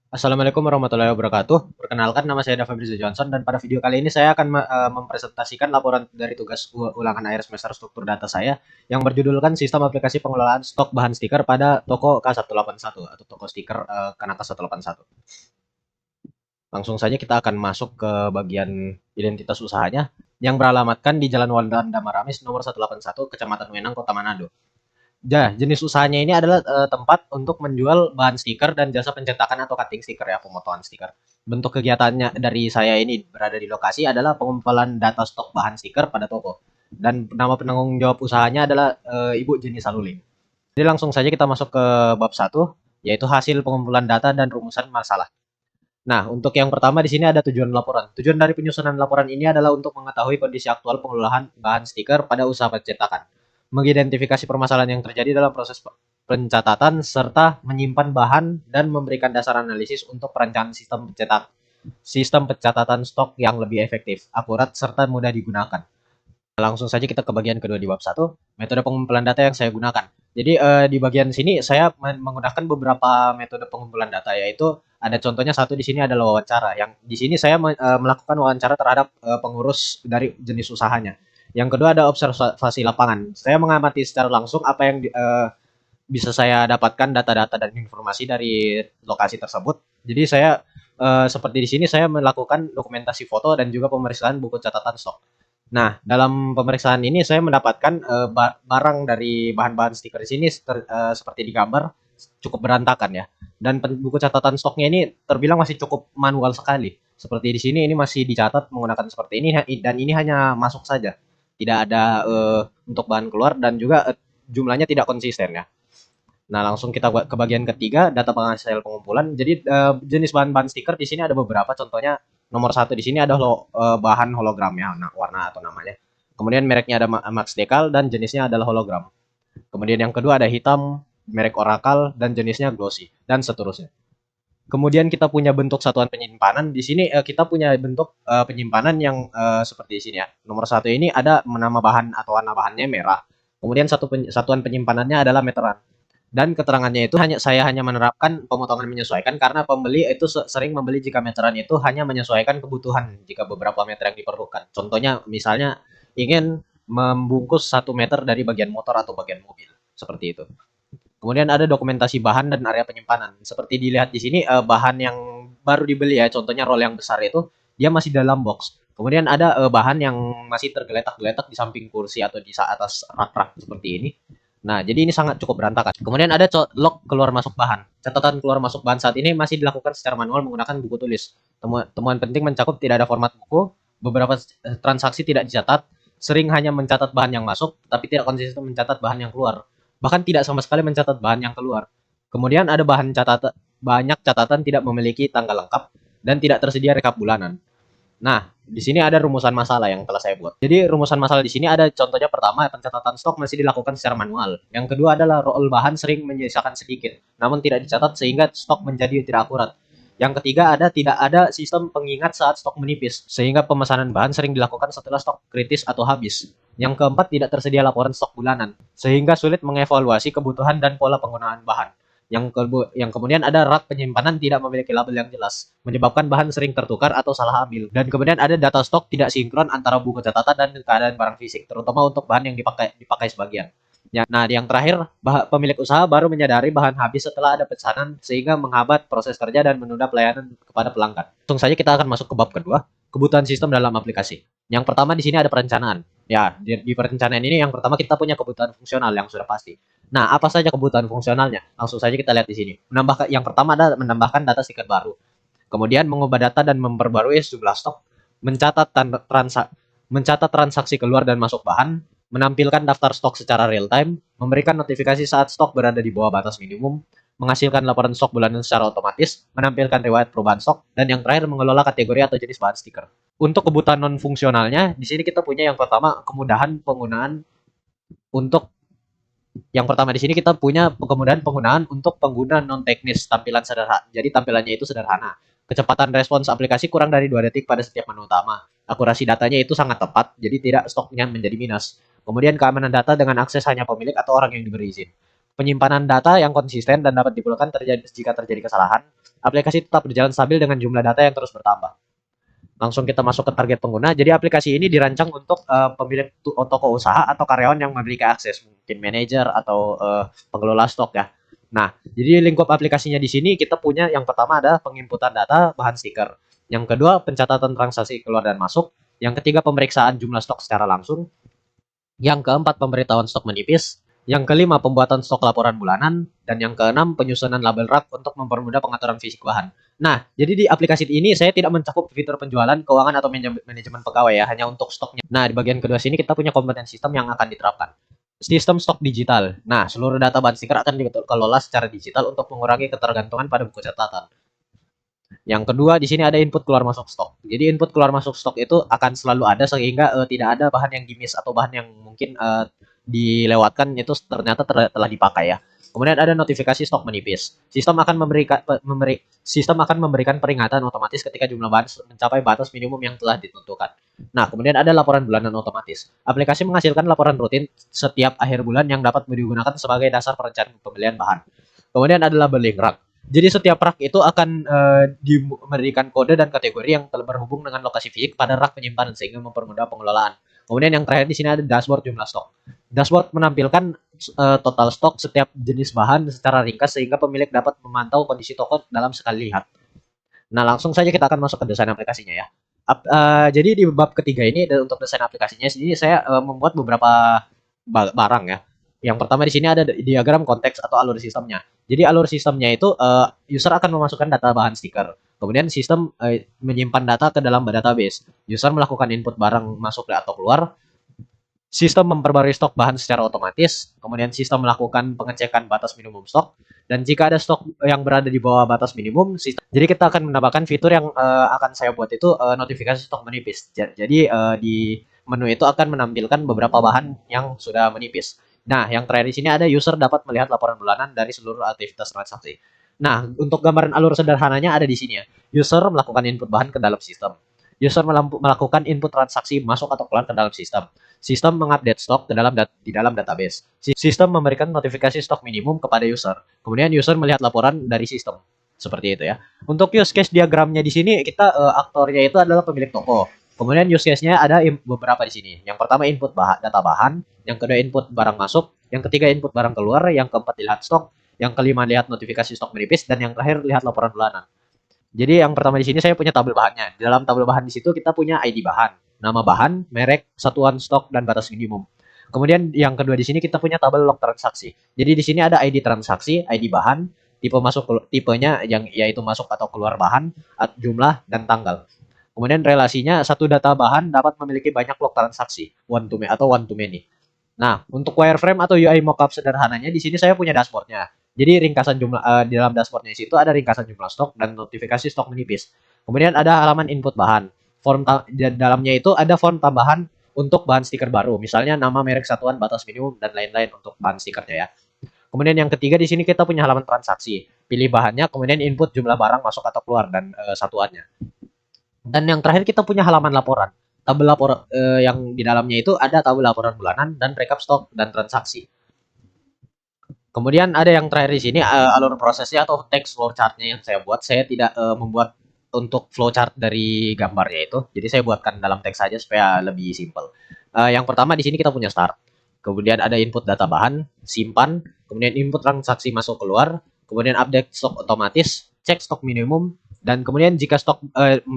Assalamualaikum warahmatullahi wabarakatuh. Perkenalkan, nama saya Dafa Johnson dan pada video kali ini saya akan mempresentasikan laporan dari tugas ulangan akhir semester struktur data saya yang berjudulkan Sistem Aplikasi Pengelolaan Stok Bahan Stiker pada Toko K181 atau toko stiker Kanaka 181. Langsung saja kita akan masuk ke bagian identitas usahanya yang beralamatkan di Jalan Wanda Maramis nomor 181 Kecamatan Wenang, Kota Manado. Jenis usahanya ini adalah tempat untuk menjual bahan stiker dan jasa pencetakan atau cutting stiker ya, pemotongan stiker. Bentuk kegiatannya dari saya ini berada di lokasi adalah pengumpulan data stok bahan stiker pada toko. Dan nama penanggung jawab usahanya adalah Ibu Jenny Saluling. Jadi langsung saja kita masuk ke bab 1, yaitu hasil pengumpulan data dan rumusan masalah. Nah, untuk yang pertama di sini ada tujuan laporan. Tujuan dari penyusunan laporan ini adalah untuk mengetahui kondisi aktual pengelolaan bahan stiker pada usaha pencetakan, mengidentifikasi permasalahan yang terjadi dalam proses pencatatan, serta menyimpan bahan dan memberikan dasar analisis untuk perencanaan sistem pencatatan stok yang lebih efektif, akurat, serta mudah digunakan. Langsung saja kita ke bagian kedua di bab 1, metode pengumpulan data yang saya gunakan. Jadi di bagian sini saya menggunakan beberapa metode pengumpulan data, yaitu ada contohnya satu di sini adalah wawancara. Yang di sini saya melakukan wawancara terhadap pengurus dari jenis usahanya. Yang kedua ada observasi lapangan. Saya mengamati secara langsung apa yang bisa saya dapatkan data-data dan informasi dari lokasi tersebut. Jadi saya seperti di sini saya melakukan dokumentasi foto dan juga pemeriksaan buku catatan stok. Nah, dalam pemeriksaan ini saya mendapatkan barang dari bahan-bahan stiker di sini seperti di gambar cukup berantakan ya. Dan buku catatan stoknya ini terbilang masih cukup manual sekali. Seperti di sini ini masih dicatat menggunakan seperti ini dan ini hanya masuk saja. Tidak ada untuk bahan keluar dan juga jumlahnya tidak konsisten ya. Nah, langsung kita ke bagian ketiga, data penghasil pengumpulan. Jadi jenis bahan-bahan stiker di sini ada beberapa. Contohnya nomor satu di sini ada bahan hologram ya, warna atau namanya. Kemudian mereknya ada Max Decal dan jenisnya adalah hologram. Kemudian yang kedua ada hitam, merek Oracle dan jenisnya glossy dan seterusnya. Kemudian kita punya bentuk satuan penyimpanan. Di sini kita punya bentuk penyimpanan yang seperti di sini ya. Nomor satu ini ada nama bahan atau warna bahannya merah. Kemudian satuan penyimpanannya adalah meteran. Dan keterangannya itu saya hanya menerapkan pemotongan menyesuaikan karena pembeli itu sering membeli jika meteran itu hanya menyesuaikan kebutuhan jika beberapa meter yang diperlukan. Contohnya misalnya ingin membungkus 1 meter dari bagian motor atau bagian mobil. Seperti itu. Kemudian ada dokumentasi bahan dan area penyimpanan. Seperti dilihat di sini bahan yang baru dibeli ya, contohnya roll yang besar itu dia masih dalam box. Kemudian ada bahan yang masih tergeletak-geletak di samping kursi atau di atas rak-rak seperti ini. Nah, jadi ini sangat cukup berantakan. Kemudian ada log keluar masuk bahan. Catatan keluar masuk bahan saat ini masih dilakukan secara manual menggunakan buku tulis. Temuan penting mencakup tidak ada format buku, beberapa transaksi tidak dicatat, sering hanya mencatat bahan yang masuk, tapi tidak konsisten mencatat bahan yang keluar. Bahkan tidak sama sekali mencatat bahan yang keluar. Kemudian ada banyak catatan tidak memiliki tanggal lengkap dan tidak tersedia rekap bulanan. Nah, di sini ada rumusan masalah yang telah saya buat. Jadi rumusan masalah di sini ada contohnya pertama, pencatatan stok masih dilakukan secara manual. Yang kedua adalah roll bahan sering menyisakan sedikit, namun tidak dicatat sehingga stok menjadi tidak akurat. Yang ketiga tidak ada sistem pengingat saat stok menipis, sehingga pemesanan bahan sering dilakukan setelah stok kritis atau habis. Yang keempat, tidak tersedia laporan stok bulanan, sehingga sulit mengevaluasi kebutuhan dan pola penggunaan bahan. Yang kemudian ada rak penyimpanan tidak memiliki label yang jelas, menyebabkan bahan sering tertukar atau salah ambil. Dan kemudian ada data stok tidak sinkron antara buku catatan dan keadaan barang fisik, terutama untuk bahan yang dipakai sebagian. Nah, yang terakhir, pemilik usaha baru menyadari bahan habis setelah ada pesanan sehingga menghambat proses kerja dan menunda pelayanan kepada pelanggan. Langsung saja kita akan masuk ke bab kedua, kebutuhan sistem dalam aplikasi. Yang pertama di sini ada perencanaan. Ya, di perencanaan ini yang pertama kita punya kebutuhan fungsional yang sudah pasti. Nah, apa saja kebutuhan fungsionalnya? Langsung saja kita lihat di sini. Yang pertama adalah menambahkan data stiker baru. Kemudian mengubah data dan memperbarui jumlah stok, mencatat transaksi keluar dan masuk bahan, menampilkan daftar stok secara real time, memberikan notifikasi saat stok berada di bawah batas minimum, menghasilkan laporan stok bulanan secara otomatis, menampilkan riwayat perubahan stok, dan yang terakhir mengelola kategori atau jenis bahan stiker. Untuk kebutuhan non fungsionalnya, di sini kita punya yang pertama kemudahan penggunaan untuk yang pertama di sini kita punya kemudahan penggunaan untuk pengguna non teknis, tampilan sederhana. Jadi tampilannya itu sederhana. Kecepatan respons aplikasi kurang dari 2 detik pada setiap menu utama. Akurasi datanya itu sangat tepat, jadi tidak stoknya menjadi minus. Kemudian keamanan data dengan akses hanya pemilik atau orang yang diberi izin. Penyimpanan data yang konsisten dan dapat dipulihkan jika terjadi kesalahan. aplikasi tetap berjalan stabil dengan jumlah data yang terus bertambah. Langsung kita masuk ke target pengguna. Jadi aplikasi ini dirancang untuk pemilik toko usaha atau karyawan yang memiliki akses, mungkin manajer atau pengelola stok ya. Nah, jadi lingkup aplikasinya di sini kita punya yang pertama ada penginputan data bahan stiker. Yang kedua pencatatan transaksi keluar dan masuk. Yang ketiga pemeriksaan jumlah stok secara langsung. Yang keempat pemberitahuan stok menipis. Yang kelima pembuatan stok laporan bulanan. Dan yang keenam penyusunan label rak untuk mempermudah pengaturan fisik bahan. Nah, jadi di aplikasi ini saya tidak mencakup fitur penjualan, keuangan atau manajemen pegawai ya, hanya untuk stoknya. Nah, di bagian kedua sini kita punya komponen sistem yang akan diterapkan. Sistem stok digital. Nah, seluruh data bahan stiker akan dikelola secara digital untuk mengurangi ketergantungan pada buku catatan. Yang kedua, di sini ada input keluar masuk stok. Jadi input keluar masuk stok itu akan selalu ada sehingga tidak ada bahan yang di-miss atau bahan yang mungkin dilewatkan itu ternyata telah dipakai ya. Kemudian ada notifikasi stok menipis. Sistem akan memberikan peringatan otomatis ketika jumlah bahan mencapai batas minimum yang telah ditentukan. Nah, kemudian ada laporan bulanan otomatis. Aplikasi menghasilkan laporan rutin setiap akhir bulan yang dapat digunakan sebagai dasar perencanaan pembelian bahan. Kemudian ada labeling rak. Jadi setiap rak itu akan diberikan kode dan kategori yang berhubung dengan lokasi fisik pada rak penyimpanan sehingga mempermudah pengelolaan. Kemudian yang terakhir di sini ada dashboard jumlah stok. Dashboard menampilkan total stok setiap jenis bahan secara ringkas sehingga pemilik dapat memantau kondisi toko dalam sekali lihat. Nah, langsung saja kita akan masuk ke desain aplikasinya ya. Jadi di bab ketiga ini untuk desain aplikasinya sendiri saya membuat beberapa barang ya. Yang pertama di sini ada diagram konteks atau alur sistemnya. Jadi alur sistemnya itu user akan memasukkan data bahan stiker. Kemudian sistem menyimpan data ke dalam database. User melakukan input barang masuk atau keluar. Sistem memperbarui stok bahan secara otomatis. Kemudian sistem melakukan pengecekan batas minimum stok. Dan jika ada stok yang berada di bawah batas minimum, jadi kita akan menambahkan fitur yang akan saya buat itu notifikasi stok menipis. Jadi di menu itu akan menampilkan beberapa bahan yang sudah menipis. Nah, yang terakhir di sini ada user dapat melihat laporan bulanan dari seluruh aktivitas transaksi. Nah, untuk gambaran alur sederhananya ada di sini ya. User melakukan input bahan ke dalam sistem. User melakukan input transaksi masuk atau keluar ke dalam sistem. Sistem mengupdate stok di dalam database. Sistem memberikan notifikasi stok minimum kepada user. Kemudian user melihat laporan dari sistem. Seperti itu ya. Untuk use case diagramnya di sini kita aktornya itu adalah pemilik toko. Kemudian use case-nya ada beberapa di sini. Yang pertama input data bahan, yang kedua input barang masuk, yang ketiga input barang keluar, yang keempat lihat stok, yang kelima lihat notifikasi stok menipis, dan yang terakhir lihat laporan bulanan. Jadi yang pertama di sini saya punya tabel bahannya. Di dalam tabel bahan di situ kita punya ID bahan, nama bahan, merek, satuan stok, dan batas minimum. Kemudian yang kedua di sini kita punya tabel log transaksi. Jadi di sini ada ID transaksi, ID bahan, tipe masuk, tipenya yang yaitu masuk atau keluar bahan, jumlah, dan tanggal. Kemudian relasinya satu data bahan dapat memiliki banyak log transaksi, one to many atau one to many. Nah, untuk wireframe atau UI mockup sederhananya di sini saya punya dashboardnya. Jadi ringkasan jumlah di dalam dashboardnya itu ada ringkasan jumlah stok dan notifikasi stok menipis. Kemudian ada halaman input bahan. Di dalamnya itu ada form tambahan untuk bahan stiker baru, misalnya nama, merek, satuan, batas minimum, dan lain-lain untuk bahan stikernya ya. Kemudian yang ketiga di sini kita punya halaman transaksi. Pilih bahannya, kemudian input jumlah barang masuk atau keluar dan satuannya. Dan yang terakhir kita punya halaman laporan. Tabel laporan yang di dalamnya itu ada tabel laporan bulanan dan rekap stok dan transaksi. Kemudian ada yang terakhir di sini alur prosesnya atau text flowchart-nya yang saya buat. Saya tidak membuat untuk flowchart dari gambarnya itu. Jadi saya buatkan dalam teks saja supaya lebih simpel. Yang pertama di sini kita punya start. Kemudian ada input data bahan, simpan, kemudian input transaksi masuk keluar, kemudian update stok otomatis, cek stok minimum, dan kemudian jika stok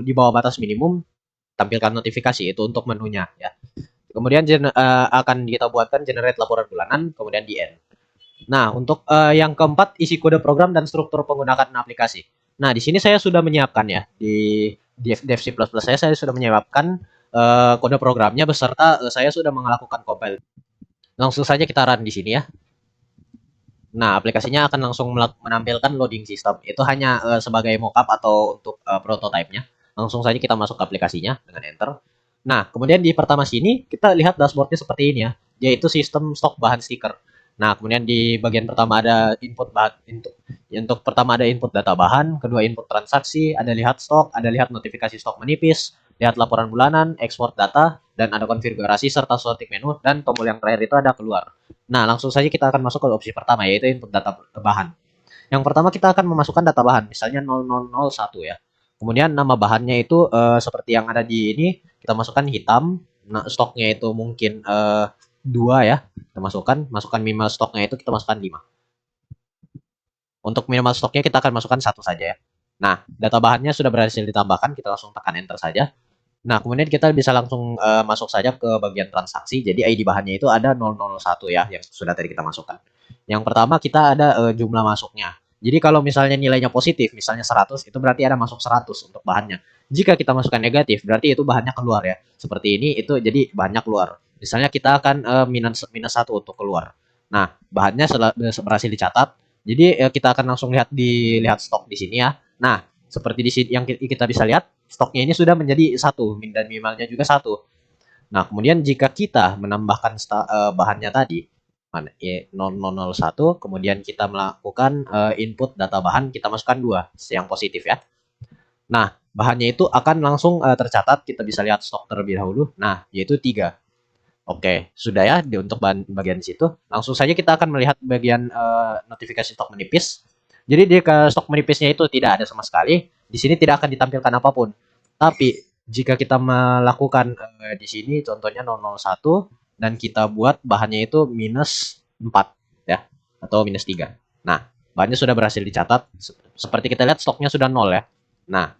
di bawah batas minimum, tampilkan notifikasi itu untuk menunya ya. Kemudian akan kita buatkan generate laporan bulanan, kemudian di end. Nah, untuk yang keempat isi kode program dan struktur penggunaan aplikasi. Nah, di sini saya sudah menyiapkan ya di Dev C++ saya sudah menyiapkan kode programnya beserta saya sudah melakukan compile. Langsung saja kita run di sini ya. Nah, aplikasinya akan langsung menampilkan loading system. Itu hanya sebagai mockup atau untuk prototype-nya. Langsung saja kita masuk ke aplikasinya dengan enter. Nah, kemudian di pertama sini kita lihat dashboard-nya seperti ini ya, yaitu sistem stok bahan stiker. Nah, kemudian di bagian pertama ada input bahan, untuk pertama ada input data bahan, kedua input transaksi, ada lihat stok, ada lihat notifikasi stok menipis, lihat laporan bulanan, ekspor data, dan ada konfigurasi serta sorting menu, dan tombol yang terakhir itu ada keluar. Nah, langsung saja kita akan masuk ke opsi pertama, yaitu input data bahan. Yang pertama kita akan memasukkan data bahan, misalnya 0001 ya. Kemudian nama bahannya itu seperti yang ada di ini, kita masukkan hitam. Nah, stoknya itu mungkin 2 ya. Kita masukkan minimal stoknya itu kita masukkan 5. Untuk minimal stoknya kita akan masukkan 1 saja ya. Nah, data bahannya sudah berhasil ditambahkan, kita langsung tekan enter saja. Nah, kemudian kita bisa langsung masuk saja ke bagian transaksi. Jadi ID bahannya itu ada 001 ya, yang sudah tadi kita masukkan. Yang pertama kita ada jumlah masuknya. Jadi kalau misalnya nilainya positif, misalnya 100, itu berarti ada masuk 100 untuk bahannya. Jika kita masukkan negatif, berarti itu bahannya keluar ya. Seperti ini, itu jadi bahannya keluar. Misalnya kita akan minus 1 untuk keluar. Nah, bahannya berhasil dicatat. Jadi kita akan langsung lihat stok di sini ya. Nah, seperti di sini yang kita bisa lihat, stoknya ini sudah menjadi 1 dan minimalnya juga 1. Nah, kemudian jika kita menambahkan bahannya tadi, 0001, kemudian kita melakukan input data bahan, kita masukkan 2 yang positif ya. Nah, bahannya itu akan langsung tercatat, kita bisa lihat stok terlebih dahulu. Nah, yaitu 3. Oke, sudah ya untuk bagian di situ. Langsung saja kita akan melihat bagian notifikasi stok menipis. Jadi di stok menipisnya itu tidak ada sama sekali. Di sini tidak akan ditampilkan apapun. Tapi jika kita melakukan di sini contohnya 001 dan kita buat bahannya itu minus 4 ya atau minus 3. Nah, bahannya sudah berhasil dicatat. Seperti kita lihat stoknya sudah 0 ya. Nah,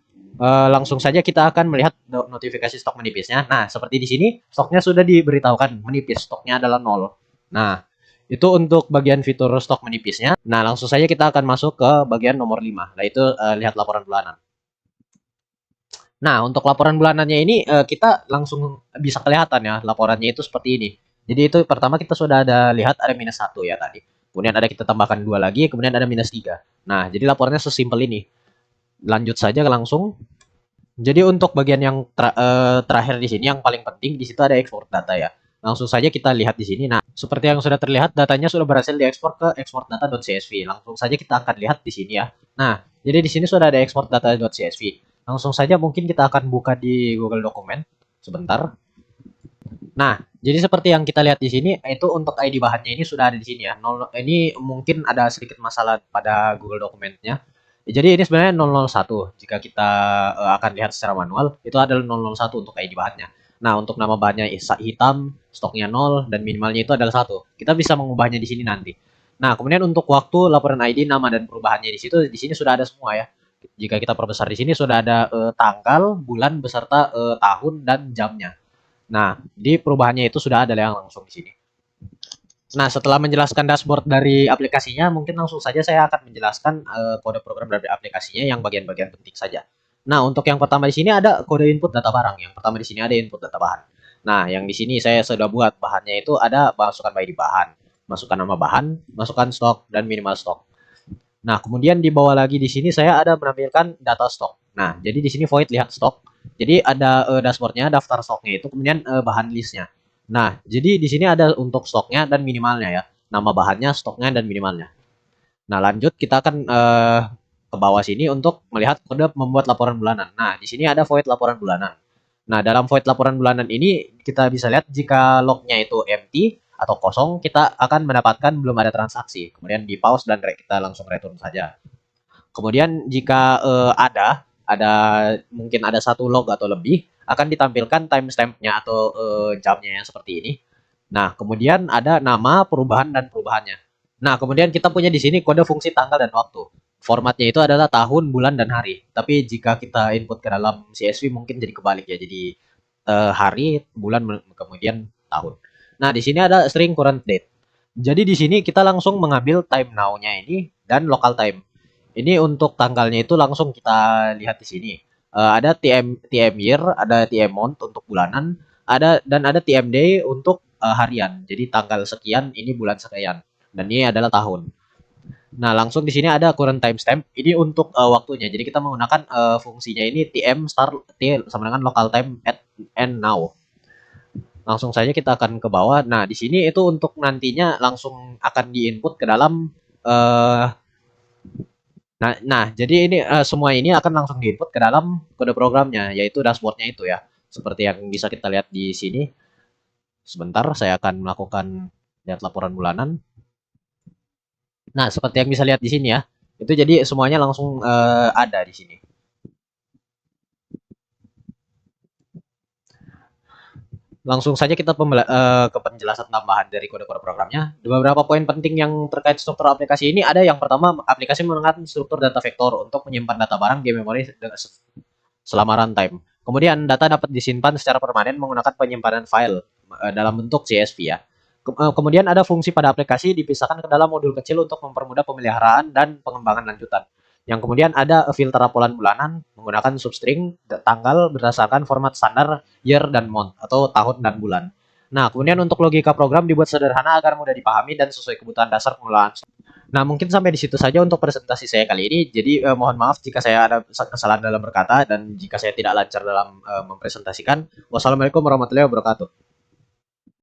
langsung saja kita akan melihat notifikasi stok menipisnya. Nah, seperti di sini stoknya sudah diberitahukan menipis, stoknya adalah 0. Nah, itu untuk bagian fitur stok menipisnya. Nah, langsung saja kita akan masuk ke bagian nomor 5, yaitu lihat laporan bulanan. Nah, untuk laporan bulanannya ini kita langsung bisa kelihatan ya laporannya itu seperti ini. Jadi itu pertama kita sudah ada lihat ada minus 1 ya tadi. Kemudian ada kita tambahkan 2 lagi, kemudian ada minus 3. Nah, jadi laporannya sesimpel ini. Lanjut saja langsung. Jadi untuk bagian yang terakhir di sini yang paling penting di situ ada ekspor data ya. Langsung saja kita lihat di sini. Nah, seperti yang sudah terlihat datanya sudah berhasil diekspor ke export data.csv. Langsung saja kita akan lihat di sini ya. Nah, jadi di sini sudah ada export data.csv. Langsung saja mungkin kita akan buka di Google Dokumen sebentar. Nah, jadi seperti yang kita lihat di sini itu untuk ID bahannya ini sudah ada di sini ya. Ini mungkin ada sedikit masalah pada Google Dokumennya. Jadi ini sebenarnya 001. Jika kita akan lihat secara manual, itu adalah 001 untuk ID bahannya. Nah, untuk nama bahannya hitam, stoknya 0, dan minimalnya itu adalah 1. Kita bisa mengubahnya di sini nanti. Nah, kemudian untuk waktu laporan ID, nama dan perubahannya di sini sudah ada semua ya. Jika kita perbesar di sini sudah ada tanggal, bulan beserta tahun dan jamnya. Nah, di perubahannya itu sudah ada yang langsung di sini. Nah, setelah menjelaskan dashboard dari aplikasinya, mungkin langsung saja saya akan menjelaskan kode program dari aplikasinya yang bagian-bagian penting saja. Nah, untuk yang pertama di sini ada kode input data barang. Yang pertama di sini ada input data bahan. Nah, yang di sini saya sudah buat bahannya itu ada masukkan by di bahan, masukkan nama bahan, masukkan stok dan minimal stok. Nah, kemudian di bawah lagi di sini saya ada menampilkan data stok. Nah, jadi di sini void lihat stok. Jadi ada dashboardnya, daftar stoknya itu, kemudian bahan listnya. Nah, jadi di sini ada untuk stoknya dan minimalnya ya. Nama bahannya, stoknya, dan minimalnya. Nah, lanjut kita akan ke bawah sini untuk melihat kode membuat laporan bulanan. Nah, di sini ada void laporan bulanan. Nah, dalam void laporan bulanan ini kita bisa lihat jika lognya itu empty atau kosong, kita akan mendapatkan belum ada transaksi. Kemudian di pause dan kita langsung return saja. Kemudian jika ada mungkin ada satu log atau lebih, akan ditampilkan timestamp-nya atau jamnya yang seperti ini. Nah, kemudian ada nama, perubahan, dan perubahannya. Nah, kemudian kita punya di sini kode fungsi tanggal dan waktu. Formatnya itu adalah tahun, bulan, dan hari. Tapi jika kita input ke dalam CSV mungkin jadi kebalik ya. Jadi hari, bulan, kemudian tahun. Nah, di sini ada string current date. Jadi di sini kita langsung mengambil time now-nya ini dan local time. Ini untuk tanggalnya itu langsung kita lihat di sini. Ada TM year, ada TM month untuk bulanan, ada TM day untuk harian. Jadi tanggal sekian ini bulan sekian dan ini adalah tahun. Nah, langsung di sini ada current timestamp. Ini untuk waktunya. Jadi kita menggunakan fungsinya ini TM start T sama dengan local time at and now. Langsung saja kita akan ke bawah. Nah, di sini itu untuk nantinya langsung akan diinput ke dalam Nah, jadi ini semua ini akan langsung diinput ke dalam kode programnya, yaitu dashboardnya itu ya. Seperti yang bisa kita lihat di sini. Sebentar, saya akan melakukan lihat laporan bulanan. Nah, seperti yang bisa lihat di sini ya. Itu jadi semuanya langsung ada di sini. Langsung saja kita ke penjelasan tambahan dari kode-kode programnya. Beberapa poin penting yang terkait struktur aplikasi ini ada yang pertama, aplikasi menggunakan struktur data vektor untuk menyimpan data barang di memori selama runtime. Kemudian data dapat disimpan secara permanen menggunakan penyimpanan file dalam bentuk CSV ya. Kemudian ada fungsi pada aplikasi dipisahkan ke dalam modul kecil untuk mempermudah pemeliharaan dan pengembangan lanjutan. Yang kemudian ada filter rapolan bulanan menggunakan substring tanggal berdasarkan format standar year dan month atau tahun dan bulan. Nah, kemudian untuk logika program dibuat sederhana agar mudah dipahami dan sesuai kebutuhan dasar pengelolaan. Nah, mungkin sampai di situ saja untuk presentasi saya kali ini. Jadi, mohon maaf jika saya ada kesalahan dalam berkata dan jika saya tidak lancar dalam mempresentasikan. Wassalamualaikum warahmatullahi wabarakatuh.